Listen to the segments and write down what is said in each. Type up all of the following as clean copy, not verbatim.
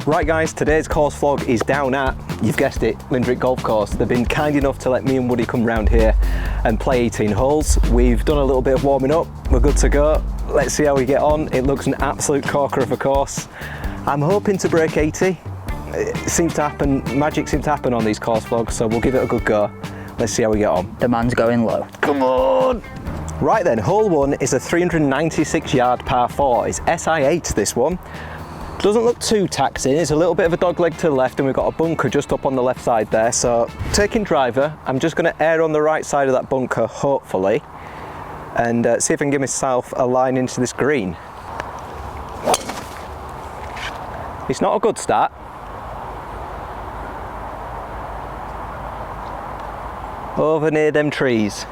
Right guys, today's course vlog is down at, you've guessed it, Lindrick Golf Course. They've been kind enough to let me and Woody come round here and play 18 holes. We've done a little bit of warming up, we're good to go. Let's see how we get on. It looks an absolute corker of a course. I'm hoping to break 80. It seems to happen, magic seems to happen on these course vlogs, so we'll give it a good go. Let's see how we get on. The man's going low. Come on! Right then, hole 1 is a 396 yard par 4. It's SI8 this one. Doesn't look too taxing, it's a little bit of a dog leg to the left and we've got a bunker just up on the left side there. So taking driver, I'm just going to err on the right side of that bunker, hopefully, and see if I can give myself a line into this green. It's not a good start. Over near them trees.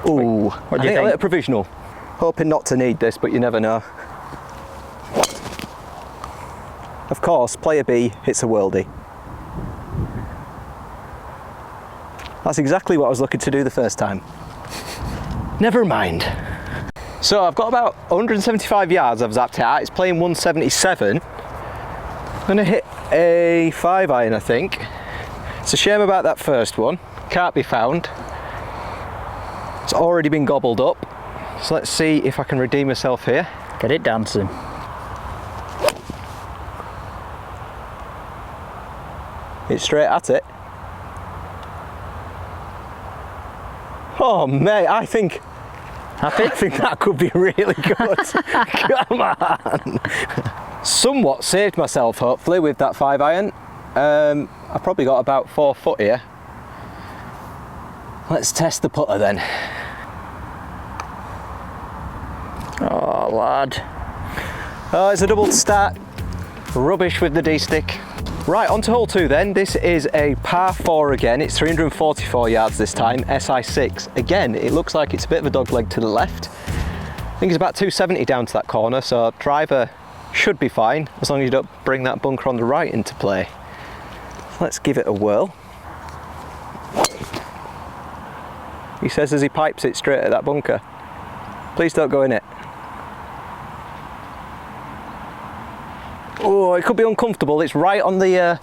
Ooh, what do you think? A little provisional. Hoping not to need this, but you never know. Of course, player B hits a worldie. That's exactly what I was looking to do the first time. Never mind. So I've got about 175 yards I've zapped it at. It's playing 177. I'm gonna hit a 5-iron, I think. It's a shame about that first one. Can't be found. It's already been gobbled up. So let's see if I can redeem myself here. Get it dancing. It's straight at it. Oh mate, I think that could be really good. Come on. Somewhat saved myself hopefully with that 5-iron. I've probably got about 4 foot here. Let's test the putter then. Oh lad. Oh, it's a double start. Rubbish with the D-stick. Right, on to hole 2 then. This is a par 4 again. It's 344 yards this time, SI6. Again, it looks like it's a bit of a dog leg to the left. I think it's about 270 down to that corner, so driver should be fine, as long as you don't bring that bunker on the right into play. Let's give it a whirl. He says as he pipes it straight at that bunker. Please don't go in it. Oh, it could be uncomfortable. It's right on the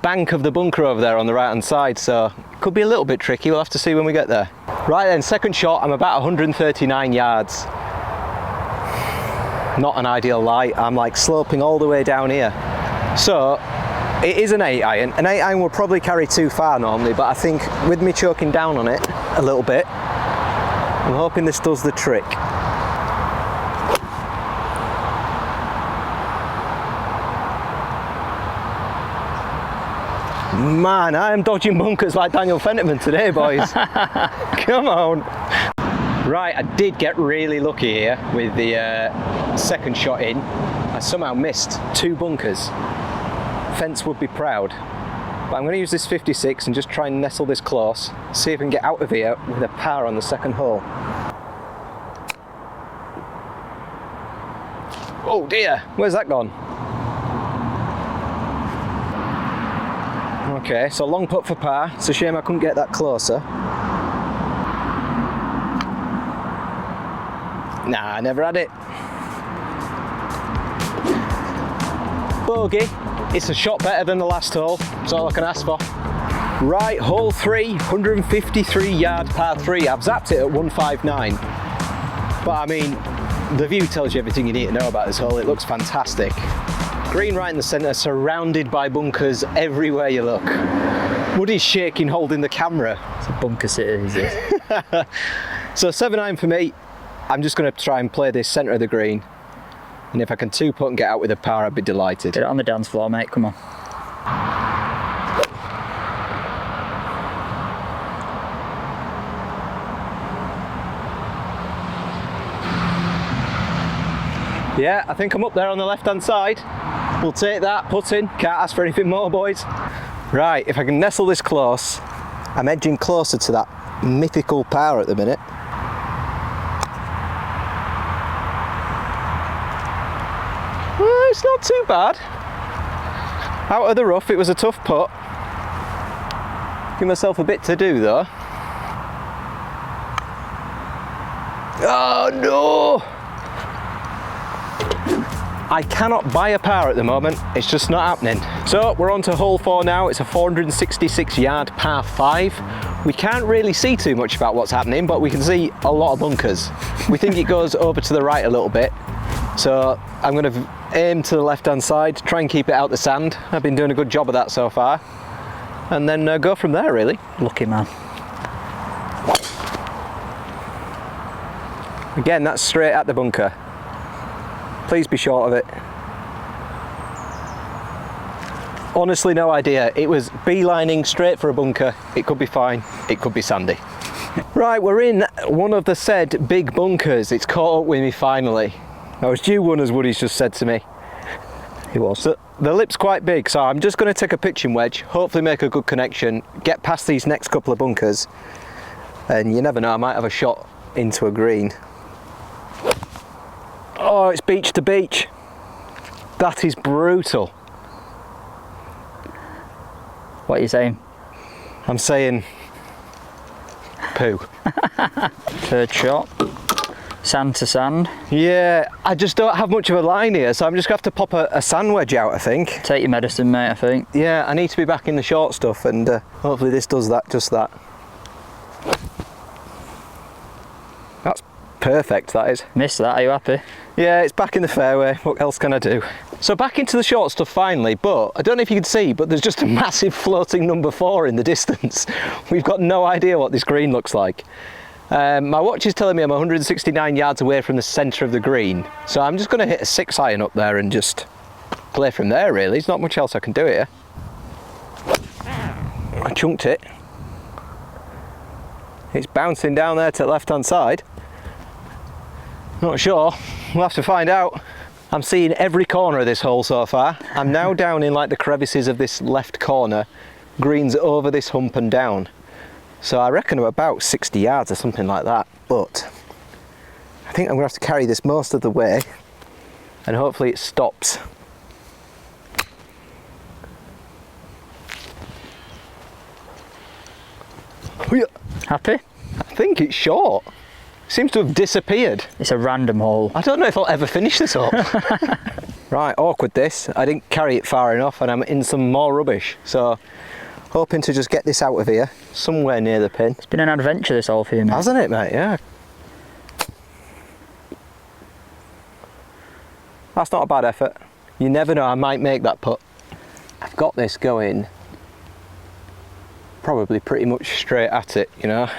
bank of the bunker over there on the right hand side, so it could be a little bit tricky. We'll have to see when we get there. Right then, second shot, I'm about 139 yards. Not an ideal lie. I'm like sloping all the way down here. So it is an 8-iron. An 8-iron will probably carry too far normally, but I think with me choking down on it a little bit, I'm hoping this does the trick. Man, I am dodging bunkers like Daniel Fenterman today, boys. Come on. Right, I did get really lucky here with the second shot in. I somehow missed 2 bunkers. Fence would be proud. But I'm going to use this 56 and just try and nestle this close. See if I can get out of here with a par on the second hole. Oh dear, where's that gone? Okay, so long putt for par. It's a shame I couldn't get that closer. Nah, I never had it. Bogey. It's a shot better than the last hole. That's all I can ask for. Right, hole 3, 153 yard par 3. I've zapped it at 159. But I mean, the view tells you everything you need to know about this hole. It looks fantastic. Green right in the centre, surrounded by bunkers everywhere you look. Woody's shaking holding the camera. It's a bunker city, is it? So 7-iron for me. I'm just going to try and play this centre of the green. And if I can 2-putt and get out with a par, I'd be delighted. Get it on the dance floor, mate, come on. Yeah, I think I'm up there on the left-hand side. We'll take that, putting. Can't ask for anything more, boys. Right, if I can nestle this close, I'm edging closer to that mythical par at the minute. Well, it's not too bad. Out of the rough, it was a tough putt. Give myself a bit to do though. Oh no! I cannot buy a par at the moment, it's just not happening. So we're on to hole 4 now. It's a 466 yard par 5. We can't really see too much about what's happening, but we can see a lot of bunkers. We think it goes over to the right a little bit. So I'm going to aim to the left hand side, try and keep it out the sand. I've been doing a good job of that so far. And then go from there really. Lucky man. Again, that's straight at the bunker. Please be short of it. Honestly, no idea. It was beelining straight for a bunker. It could be fine, it could be sandy. Right, we're in one of the said big bunkers. It's caught up with me finally. I was due one, as Woody's just said to me. He was. So the lip's quite big, so I'm just going to take a pitching wedge, hopefully make a good connection, get past these next couple of bunkers, and you never know, I might have a shot into a green. Oh, it's beach to beach. That is brutal. What are you saying? I'm saying poo. Third shot. Sand to sand. Yeah, I just don't have much of a line here, so I'm just going to have to pop a sand wedge out, I think. Take your medicine, mate, I think. Yeah, I need to be back in the short stuff, and hopefully this does that, just that. That's perfect, that is. Missed that, are you happy? Yeah, it's back in the fairway. What else can I do? So back into the short stuff finally, but I don't know if you can see, but there's just a massive floating number 4 in the distance. We've got no idea what this green looks like. My watch is telling me I'm 169 yards away from the centre of the green, so I'm just going to hit a 6-iron up there and just play from there really. There's not much else I can do here. I chunked it. It's bouncing down there to the left hand side. Not sure, we'll have to find out. I'm seeing every corner of this hole so far. I'm now down in like the crevices of this left corner. Green's over this hump and down. So I reckon I'm about 60 yards or something like that, but I think I'm going to have to carry this most of the way and hopefully it stops. Happy? I think it's short. Seems to have disappeared. It's a random hole. I don't know if I'll ever finish this up. Right, awkward this. I didn't carry it far enough and I'm in some more rubbish. So hoping to just get this out of here, somewhere near the pin. It's been an adventure this hole for you, mate. Hasn't it, mate? Yeah. That's not a bad effort. You never know, I might make that putt. I've got this going probably pretty much straight at it, you know.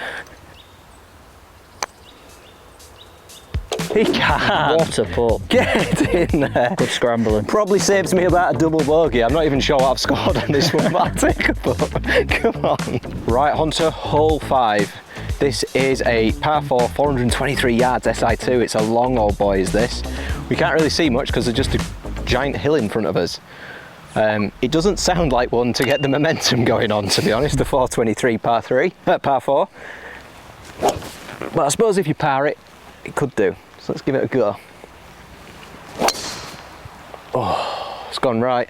He can't. What a putt. Get in there. Good scrambling. Probably saves me about a double bogey. I'm not even sure what I've scored on this one, but I'll take a putt. Come on. Right, on to hole 5. This is a par 4, 423 yards SI2. It's a long old boy, is this. We can't really see much because there's just a giant hill in front of us. It doesn't sound like one to get the momentum going on, to be honest, the 423 par 4. But I suppose if you par it, it could do. So let's give it a go. Oh, it's gone right.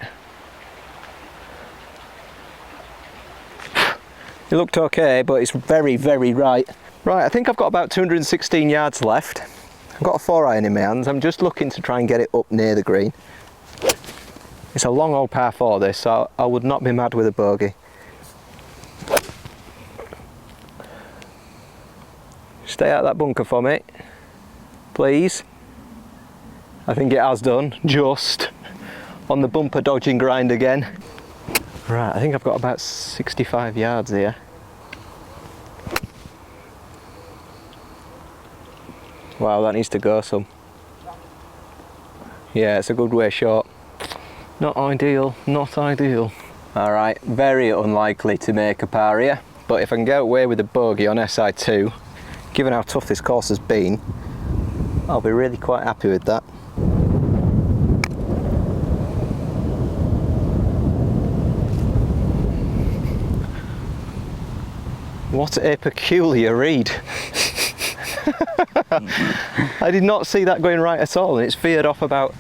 It looked okay, but it's very, very right. Right, I think I've got about 216 yards left. I've got a 4-iron in my hands. I'm just looking to try and get it up near the green. It's a long old par 4 this, so I would not be mad with a bogey. Stay out of that bunker for me, please. I think it has done, just on the bumper dodging grind again. Right, I think I've got about 65 yards here. Wow, that needs to go some. Yeah, it's a good way short. Not ideal, not ideal. All right, very unlikely to make a par here, but if I can get away with a bogey on SI2, given how tough this course has been, I'll be really quite happy with that. What a peculiar read. I did not see that going right at all, and it's veered off about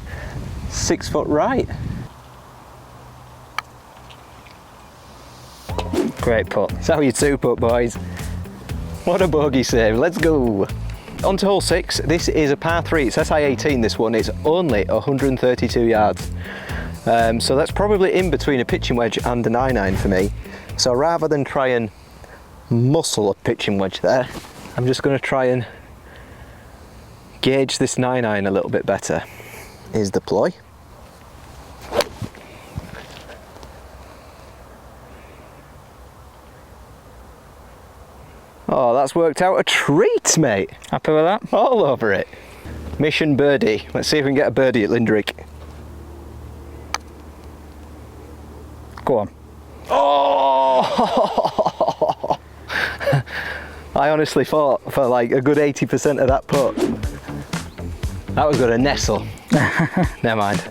6 foot right. Great putt. That's how you 2-putt, boys. What a bogey save, let's go. on to hole 6. This is a par 3. It's SI18, this one. It's only 132 yards. So that's probably in between a pitching wedge and a 9-iron for me. So rather than try and muscle a pitching wedge there, I'm just going to try and gauge this 9-iron a little bit better. Is the ploy. Oh, that's worked out a treat, mate. Happy with that? All over it. Mission birdie. Let's see if we can get a birdie at Lindrick. Go on. Oh! I honestly thought for like a good 80% of that putt, that was going to nestle. Never mind.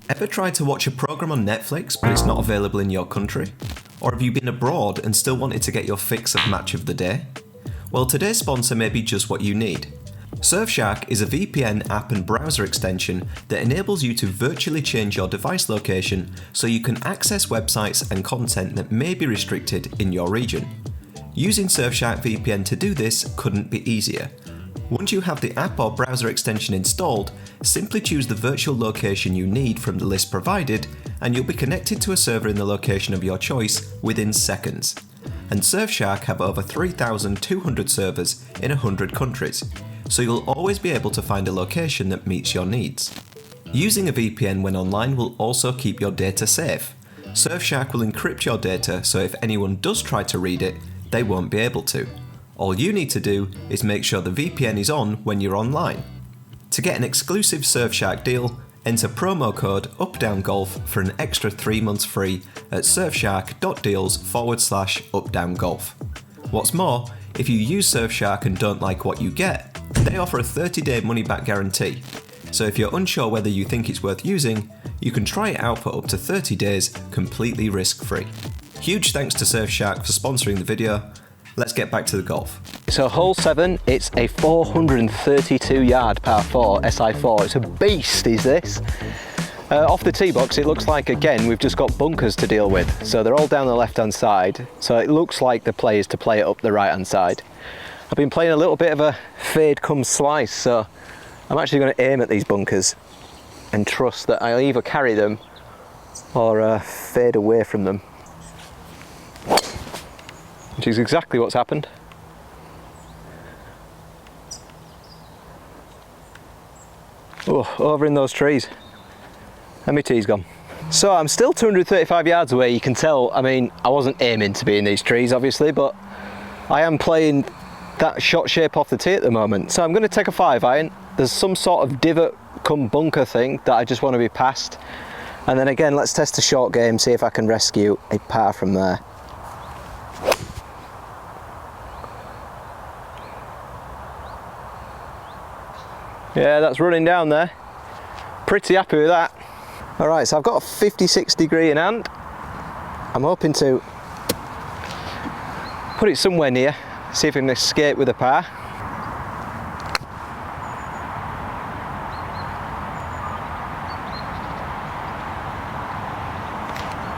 Ever tried to watch a programme on Netflix but it's not available in your country? Or have you been abroad and still wanted to get your fix of match of the day? Well, today's sponsor may be just what you need. Shurfshark is a VPN app and browser extension that enables you to virtually change your device location so you can access websites and content that may be restricted in your region. Using Shurfshark VPN to do this couldn't be easier. Once you have the app or browser extension installed, simply choose the virtual location you need from the list provided, and you'll be connected to a server in the location of your choice within seconds. And Surfshark have over 3,200 servers in 100 countries, so you'll always be able to find a location that meets your needs. Using a VPN when online will also keep your data safe. Surfshark will encrypt your data, so if anyone does try to read it, they won't be able to. All you need to do is make sure the VPN is on when you're online. To get an exclusive Surfshark deal, enter promo code UpDownGolf for an extra 3 months free at surfshark.deals/updowngolf. What's more, if you use Surfshark and don't like what you get, they offer a 30-day money-back guarantee. So if you're unsure whether you think it's worth using, you can try it out for up to 30 days completely risk-free. Huge thanks to Surfshark for sponsoring the video. Let's get back to the golf. So hole 7, it's a 432 yard par 4, SI4. It's a beast, is this. Off the tee box, it looks like, again, we've just got bunkers to deal with. So they're all down the left-hand side. So it looks like the play is to play it up the right-hand side. I've been playing a little bit of a fade come slice, so I'm actually going to aim at these bunkers and trust that I'll either carry them or fade away from them. Which is exactly what's happened. Oh, over in those trees. And my tee's gone. So I'm still 235 yards away. You can tell, I mean, I wasn't aiming to be in these trees, obviously, but I am playing that shot shape off the tee at the moment. So I'm going to take a 5-iron. There's some sort of divot come bunker thing that I just want to be past. And then again, let's test the short game, see if I can rescue a par from there. Yeah, that's running down there. Pretty happy with that. All right, so I've got a 56 degree in hand. I'm hoping to put it somewhere near, see if I can escape with a par.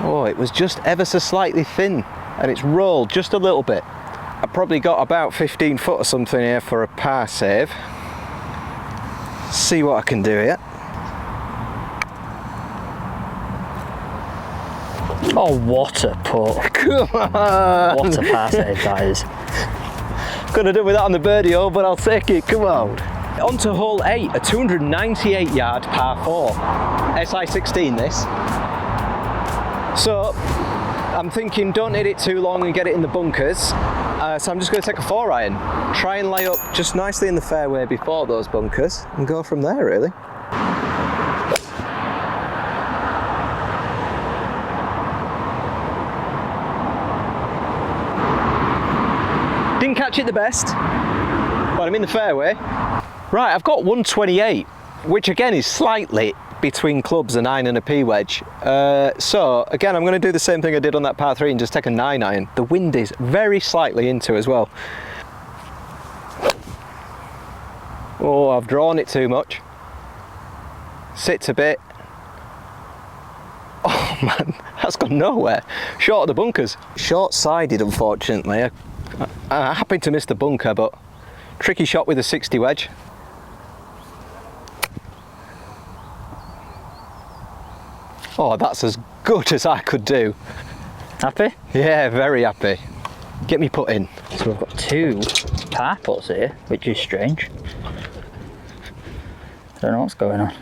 Oh, it was just ever so slightly thin and it's rolled just a little bit. I probably got about 15 foot or something here for a par save. See what I can do here. Oh, what a putt. Come on. What a par save that is. Could have done with that on the birdie hole, but I'll take it. Come on. On to hole 8, a 298 yard par 4. SI16 this. So I'm thinking don't hit it too long and get it in the bunkers. So I'm just going to take a 4-iron. Try and lay up just nicely in the fairway before those bunkers and go from there, really. Didn't catch it the best, but I'm in the fairway. Right, I've got 128, which again is slightly between clubs, a 9 and a P wedge. So again, I'm going to do the same thing I did on that par 3 and just take a 9-iron. The wind is very slightly into as well. Oh, I've drawn it too much. Sits a bit. Oh man, that's gone nowhere. Short of the bunkers. Short-sided, unfortunately. I happened to miss the bunker, but Tricky shot with a 60 wedge. Oh, that's as good as I could do. Happy? Yeah, very happy. Get me put in. So we've got 2 par putts here, which is strange. I don't know what's going on.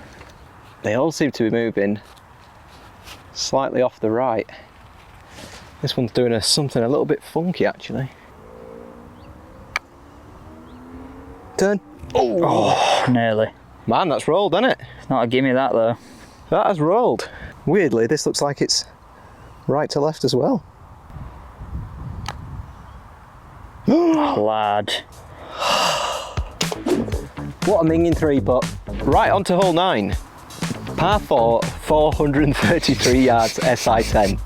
They all seem to be moving slightly off the right. This one's doing something a little bit funky actually. Turn. Oh, nearly. Man, that's rolled, isn't it? It's not a gimme that though. That has rolled. Weirdly, this looks like it's right to left as well. Lad. What a minging 3-putt. Right, on to hole 9. Par 4, 433 yards, SI10.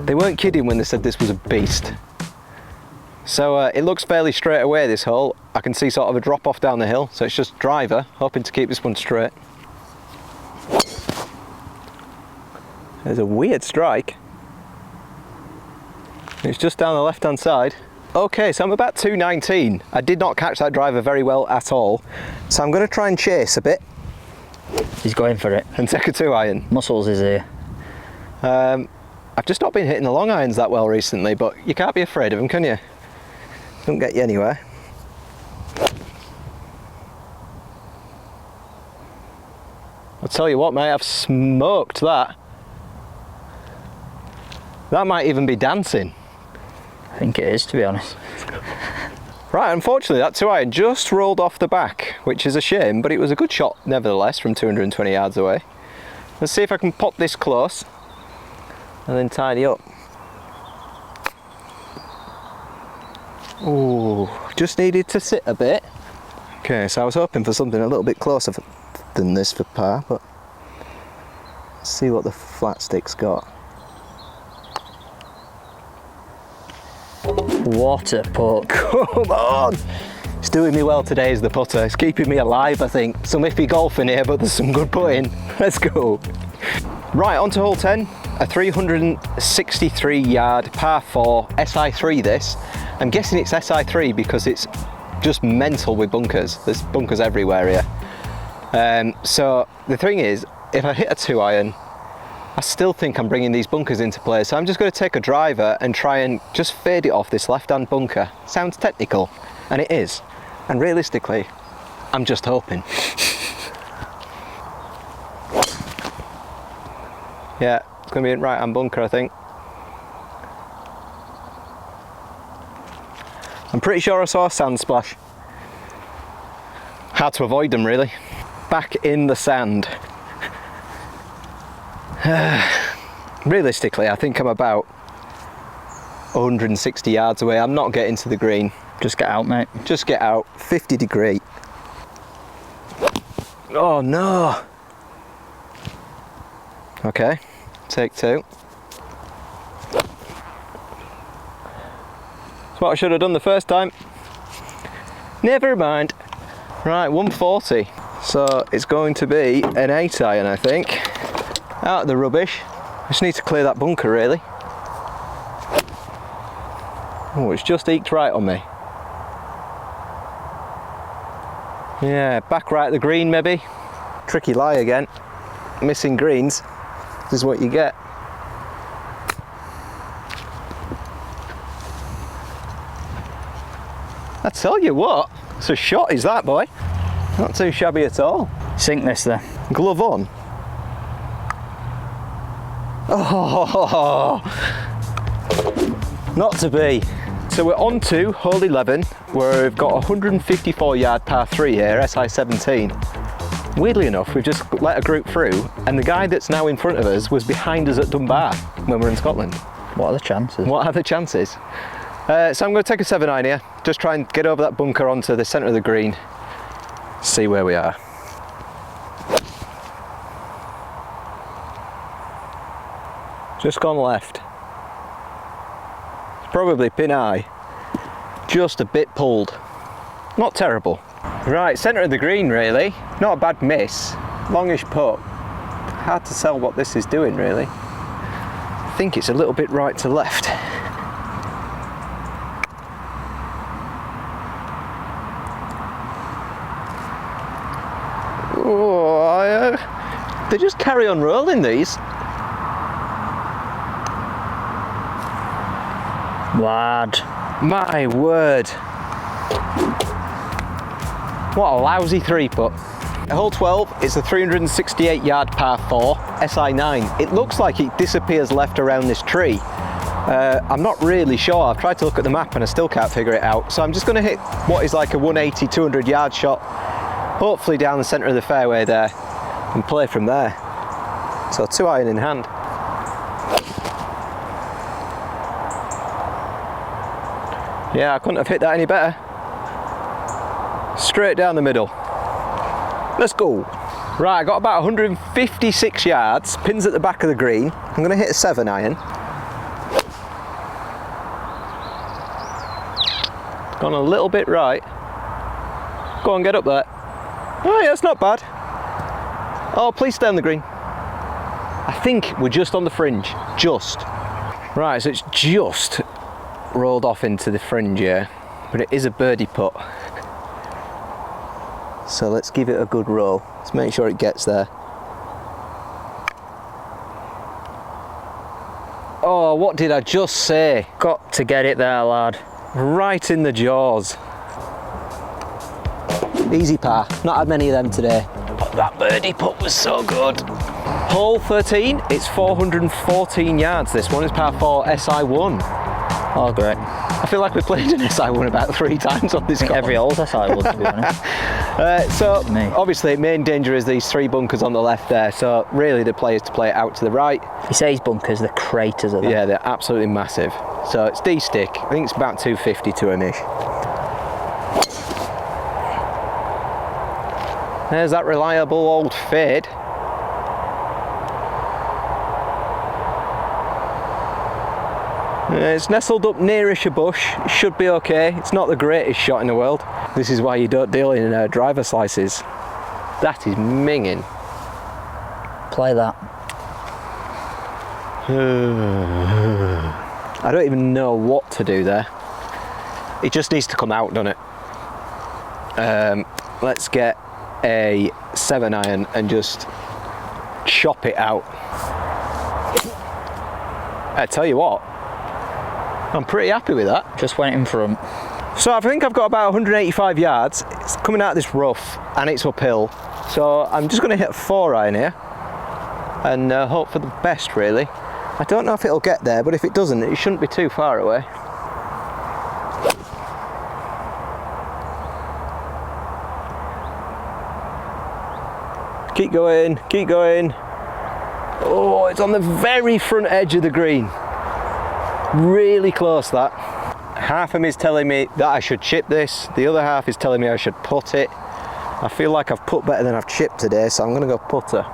They weren't kidding when they said this was a beast. So it looks fairly straight away, this hole. I can see sort of a drop off down the hill, so it's just driver, hoping to keep this one straight. There's a weird strike. It's just down the left hand side. Okay, so I'm about 219. I did not catch that driver very well at all. So I'm going to try and chase a bit. He's going for it. And take a 2-iron. Muscles is here. I've just not been hitting the long irons that well recently, but you can't be afraid of them, can you? Don't get you anywhere. I'll tell you what, mate, I've smoked that. That might even be dancing. I think it is, to be honest. Right, unfortunately that 2-iron just rolled off the back, which is a shame, but it was a good shot nevertheless from 220 yards away. Let's see if I can pop this close and then tidy up. Ooh, just needed to sit a bit. Okay, so I was hoping for something a little bit closer than this for par, but let's see what the flat stick's got. What a putt. Come on! It's doing me well today is the putter. It's keeping me alive, I think. Some iffy golfing here, but there's some good putting. Let's go. Right, on to hole 10. A 363 yard par 4 SI3 this. I'm guessing it's SI3 because it's just mental with bunkers. There's bunkers everywhere here. So the thing is, if I hit a 2-iron, I still think I'm bringing these bunkers into play, so I'm just going to take a driver and try and just fade it off this left-hand bunker. Sounds technical, and it is. And realistically, I'm just hoping. Yeah, it's going to be a right-hand bunker, I think. I'm pretty sure I saw a sand splash. Hard to avoid them, really. Back in the sand. Realistically, I think I'm about 160 yards away. I'm not getting to the green. Just get out, mate. Just get out. 50 degree. Oh no. Okay, take 2. That's what I should have done the first time. Never mind. Right, 140. So it's going to be an 8-iron, I think. Out of the rubbish. I just need to clear that bunker, really. Oh, it's just eked right on me. Yeah, back right at the green, maybe. Tricky lie again. Missing greens. This is what you get. I tell you what, it's a shot, is that, boy? Not too shabby at all. Sink this then. Glove on. Oh, not to be. So we're on to hole 11, where we've got a 154 yard par 3 here, SI17. Weirdly enough, we've just let a group through, and the guy that's now in front of us was behind us at Dunbar when we're in Scotland. What are the chances? What are the chances? So I'm going to take a 7-iron here, just try and get over that bunker onto the centre of the green, see where we are. Just gone left. It's probably pin high, just a bit pulled. Not terrible. Right, centre of the green really. Not a bad miss. Longish putt. Hard to tell what this is doing really. I think it's a little bit right to left. They just carry on rolling, these. Lad. My word. What a lousy 3-putt. Hole 12, it's a 368 yard par 4, SI9. It looks like it disappears left around this tree. I'm not really sure. I've tried to look at the map and I still can't figure it out. So I'm just going to hit what is like a 180, 200 yard shot, hopefully down the centre of the fairway there, and play from there. So 2-iron in hand. Yeah, I couldn't have hit that any better. Straight down the middle. Let's go. Right, I got about 156 yards, pins at the back of the green. I'm going to hit a 7-iron. Gone a little bit right. Go on, get up there. Oh yeah, it's not bad. Oh, please stay on the green. I think we're just on the fringe, just. Right, so it's just rolled off into the fringe here, but it is a birdie putt. So let's give it a good roll. Let's make sure it gets there. Oh, what did I just say? Got to get it there, lad. Right in the jaws. Easy par. Not had many of them today. But that birdie putt was so good. Hole 13, it's 414 yards. This one is par 4 SI1. Oh, great. I feel like we played an SI1 about 3 times on this course. Every hole's SI1, to be honest. So obviously main danger is these 3 bunkers on the left there, so really the play is to play it out to the right. You say these bunkers, the craters of them. Yeah, they're absolutely massive. So it's D-stick, I think it's about 250 to an ish. There's that reliable old fade. It's nestled up nearish a bush, it should be okay. It's not the greatest shot in the world. This is why you don't deal in driver slices. That is minging. Play that. I don't even know what to do there. It just needs to come out, doesn't it? Let's get a 7-iron and just chop it out. I tell you what, I'm pretty happy with that. Just went in front. So I think I've got about 185 yards. It's coming out of this rough and it's uphill. So I'm just going to hit a 4-iron here and hope for the best, really. I don't know if it'll get there, but if it doesn't, it shouldn't be too far away. Keep going, keep going. Oh, it's on the very front edge of the green. Really close, that. Half of me is telling me that I should chip this, the other half is telling me I should putt it. I feel like I've put better than I've chipped today, so I'm going to go putter.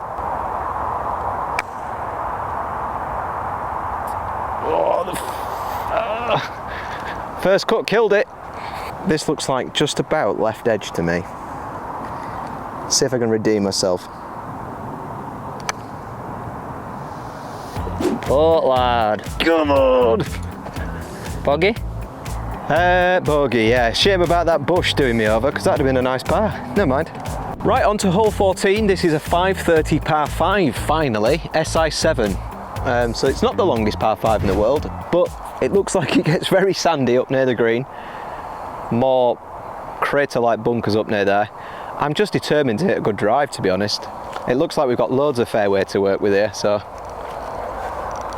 Oh, first cut killed it. This looks like just about left edge to me. See if I can redeem myself. Putt, lad. Come on! Bogey? Bogey, yeah. Shame about that bush doing me over, because that'd have been a nice par. Never mind. Right, on to hole 14. This is a 530 par 5, finally. SI7. So it's not the longest par 5 in the world, but it looks like it gets very sandy up near the green. More crater-like bunkers up near there. I'm just determined to hit a good drive, to be honest. It looks like we've got loads of fairway to work with here, so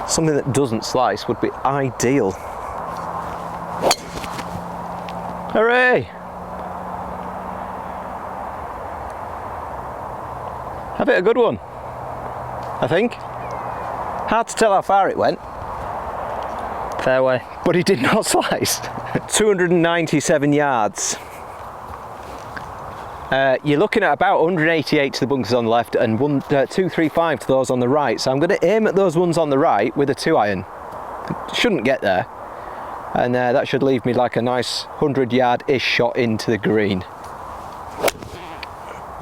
something that doesn't slice would be ideal. Hooray! I've hit a good one, I think. Hard to tell how far it went. Fairway. But it did not slice. 297 yards. You're looking at about 188 to the bunkers on the left and 235 to those on the right. So I'm going to aim at those ones on the right with a 2-iron. Shouldn't get there. And that should leave me like a nice 100-yard-ish shot into the green.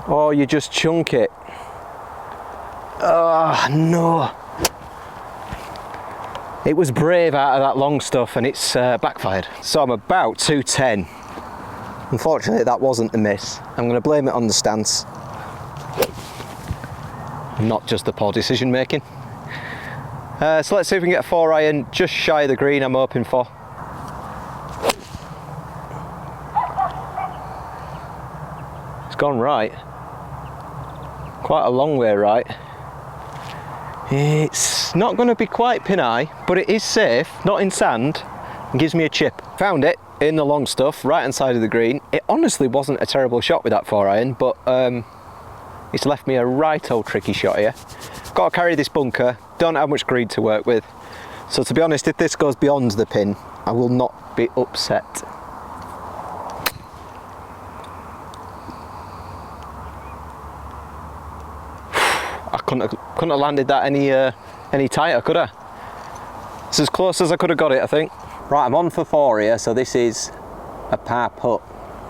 Oh, you just chunk it. Oh, no. It was brave out of that long stuff and it's backfired. So I'm about 210. Unfortunately, that wasn't the miss. I'm going to blame it on the stance. not just the poor decision making. So let's see if we can get a 4-iron just shy of the green I'm hoping for. It's gone right. Quite a long way right. It's not going to be quite pin high, but it is safe, not in sand, and gives me a chip. Found it in the long stuff, right hand side of the green. It honestly wasn't a terrible shot with that 4-iron, but it's left me a right old tricky shot here. Got to carry this bunker, don't have much green to work with. So to be honest, if this goes beyond the pin, I will not be upset. I couldn't have landed that any tighter, could I? It's as close as I could have got it, I think. Right, I'm on for 4 here, so this is a par putt.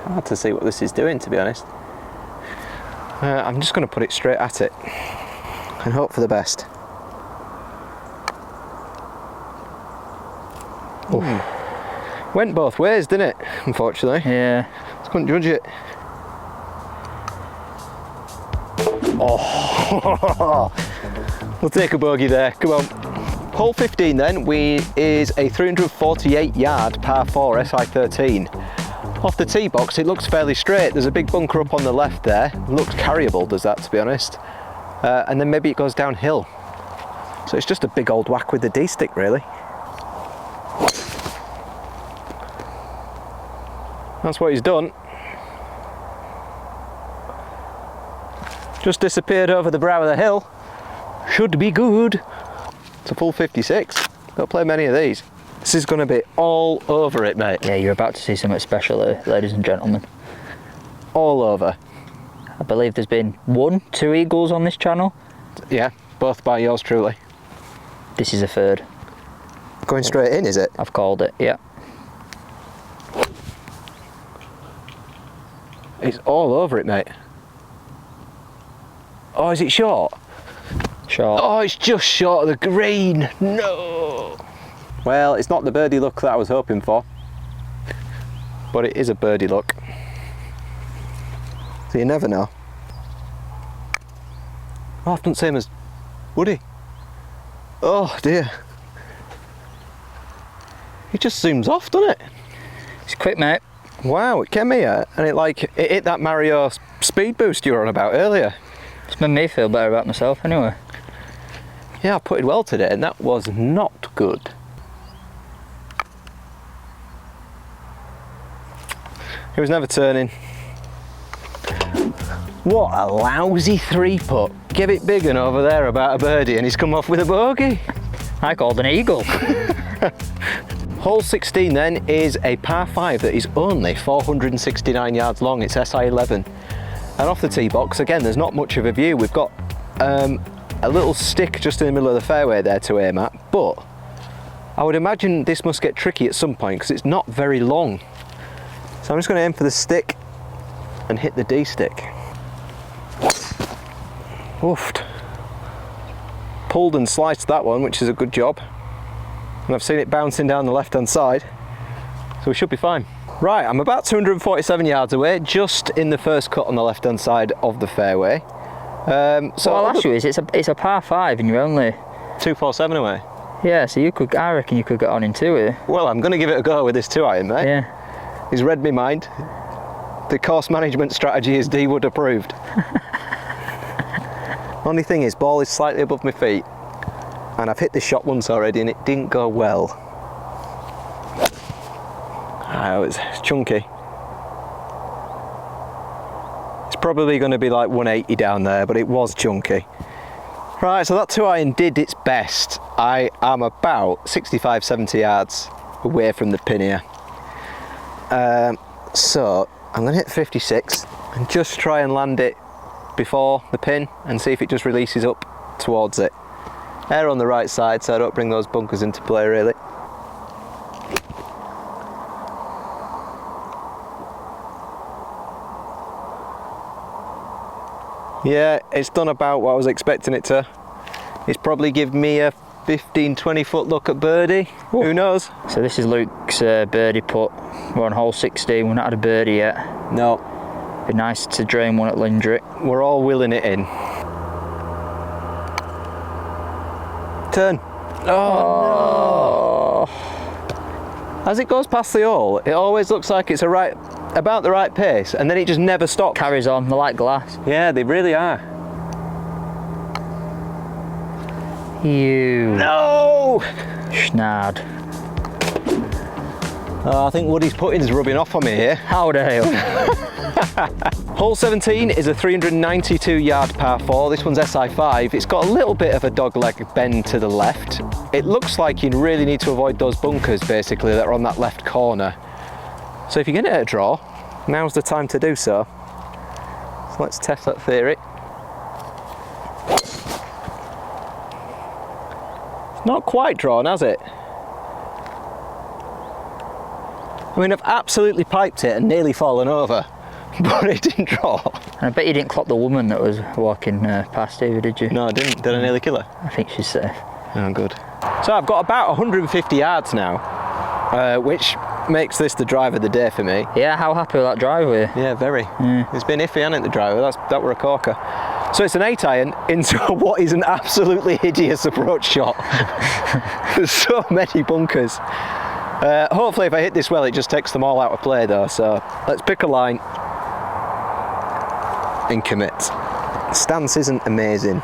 Hard to see what this is doing, to be honest. I'm just going to put it straight at it and hope for the best. Went both ways, didn't it? Unfortunately. Yeah. Just couldn't judge it. Oh, we'll take a bogey there. Come on. Hole 15 then is a 348 yard par 4 SI13. Off the tee box it looks fairly straight. There's a big bunker up on the left there. Looks carryable, does that, to be honest. And then maybe it goes downhill. So it's just a big old whack with the D-stick really. That's what he's done. Just disappeared over the brow of the hill. Should be good. It's a full 56. Don't play many of these. This is going to be all over it, mate. Yeah, you're about to see something special here, ladies and gentlemen. All over. I believe there's been 2 eagles on this channel. Yeah, both by yours truly. This is a third. Going straight in, is it? I've called it, yeah. It's all over it, mate. Oh, is it short? Short. Oh, it's just short of the green. No. Well, it's not the birdie look that I was hoping for, but it is a birdie look. So you never know. Oh, I've done the same as Woody. Oh dear. It just zooms off, doesn't it? It's quick, mate. Wow, it came here and it hit that Mario speed boost you were on about earlier. It's made me feel better about myself anyway. Yeah, I putted well today and that was not good. It was never turning. What a lousy 3-putt. Give it big and over there about a birdie and he's come off with a bogey. I called an eagle. Hole 16 then is a par 5 that is only 469 yards long. It's SI11. And off the tee box, again, there's not much of a view. We've got a little stick just in the middle of the fairway there to aim at, but I would imagine this must get tricky at some point because it's not very long. So I'm just going to aim for the stick and hit the D-stick. Oofed. Pulled and sliced that one, which is a good job. And I've seen it bouncing down the left-hand side, so we should be fine. Right, I'm about 247 yards away, just in the first cut on the left-hand side of the fairway. So what I'll ask you is, it's a par 5 and you're only 247 away. Yeah, so I reckon you could get on in 2 here. Well, I'm going to give it a go with this 2-iron, mate. Yeah. He's read my mind. The course management strategy is D-Wood approved. Only thing is, ball is slightly above my feet, and I've hit this shot once already and it didn't go well. It was chunky. It's probably going to be like 180 down there, but it was chunky. Right, so that 2-iron did its best. I am about 65-70 yards away from the pin here. So I'm going to hit 56 and just try and land it before the pin and see if it just releases up towards it. Air on the right side so I don't bring those bunkers into play really. Yeah, it's done about what I was expecting it to. It's probably given me a 15-20 foot look at birdie. Ooh. Who knows? So this is Luke's birdie putt. We're on hole 16, we've not had a birdie yet. No. Be nice to drain one at Lindrick. We're all willing it in. Turn. Oh, no. As it goes past the hole, it always looks like it's about the right pace, and then it just never stops. Carries on, they're like glass. Yeah, they really are. You. No! Schnard. Oh, I think Woody's putting's rubbing off on me here. How dare you? Hole 17 is a 392 yard par 4. This one's SI5. It's got a little bit of a dogleg bend to the left. It looks like you really need to avoid those bunkers basically that are on that left corner. So if you're going to hit a draw, now's the time to do so. So let's test that theory. It's not quite drawn, has it? I mean, I've absolutely piped it and nearly fallen over, but it didn't draw. And I bet you didn't clock the woman that was walking past you, did you? No, I didn't. Did I nearly kill her? I think she's safe. Oh, good. So I've got about 150 yards now, which makes this the drive of the day for me. Yeah, how happy with that drive were you? Yeah, very. Yeah. It's been iffy, hasn't it, the driver? That were a corker. So it's an 8-iron into what is an absolutely hideous approach shot. There's so many bunkers. Hopefully if I hit this well, it just takes them all out of play though, so let's pick a line and commit. Stance isn't amazing.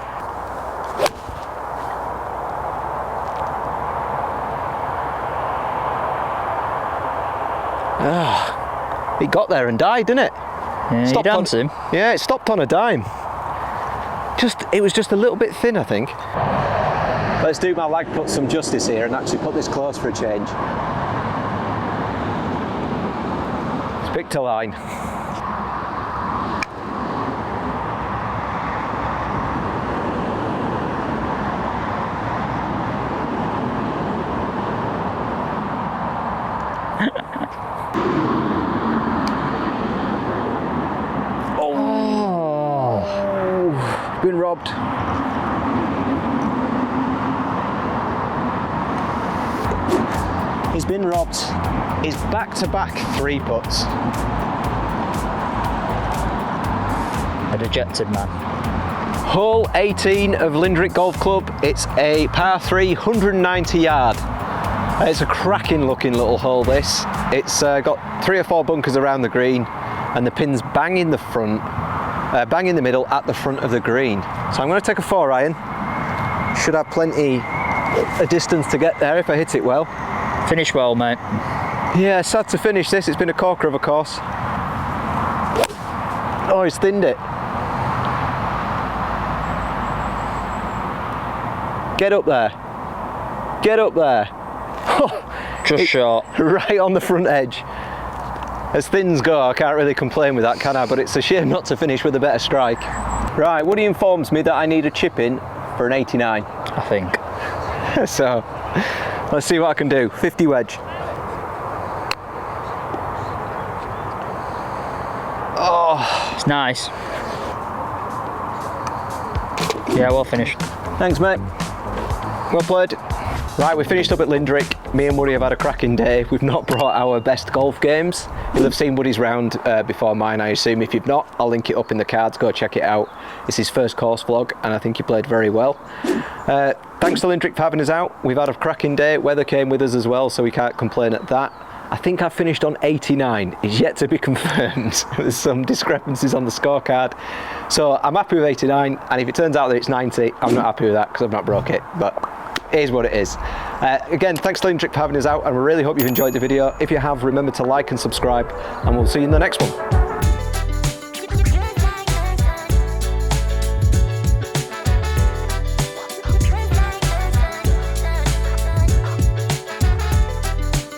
It got there and died, didn't it? Yeah, you danced him. Yeah, it stopped on a dime. It was just a little bit thin, I think. Let's do my lag put some justice here and actually put this close for a change. Let's pick to line. Been robbed. He's been robbed. He's back-to-back 3 putts. A dejected man. Hole 18 of Lindrick Golf Club. It's a par 3, 190 yard. It's a cracking looking little hole this. It's got 3 or 4 bunkers around the green and the pin's bang in the front. Bang in the middle at the front of the green. So I'm going to take a 4-iron. Should have plenty of distance to get there if I hit it well. Finish well, mate. Yeah, sad to finish this. It's been a corker of a course. Oh, he's thinned it. Get up there. Get up there. Just short. Right on the front edge. As thins go, I can't really complain with that, can I? But it's a shame not to finish with a better strike. Right, Woody informs me that I need a chip in for an 89. I think. So, let's see what I can do. 50 wedge. Oh, it's nice. Yeah, well finished. Thanks, mate. Well played. Right, we finished up at Lindrick. Me and Woody have had a cracking day. We've not brought our best golf games. You'll have seen Woody's round before mine, I assume. If you've not, I'll link it up in the cards. Go check it out. It's his first course vlog, and I think he played very well. Thanks to Lindrick for having us out. We've had a cracking day. Weather came with us as well, so we can't complain at that. I think I finished on 89. It's yet to be confirmed. There's some discrepancies on the scorecard. So I'm happy with 89, and if it turns out that it's 90, I'm not happy with that because I've not broke it. But it is what it is. Again, thanks to Lindrick for having us out, and we really hope you've enjoyed the video. If you have, remember to like and subscribe, and we'll see you in the next one.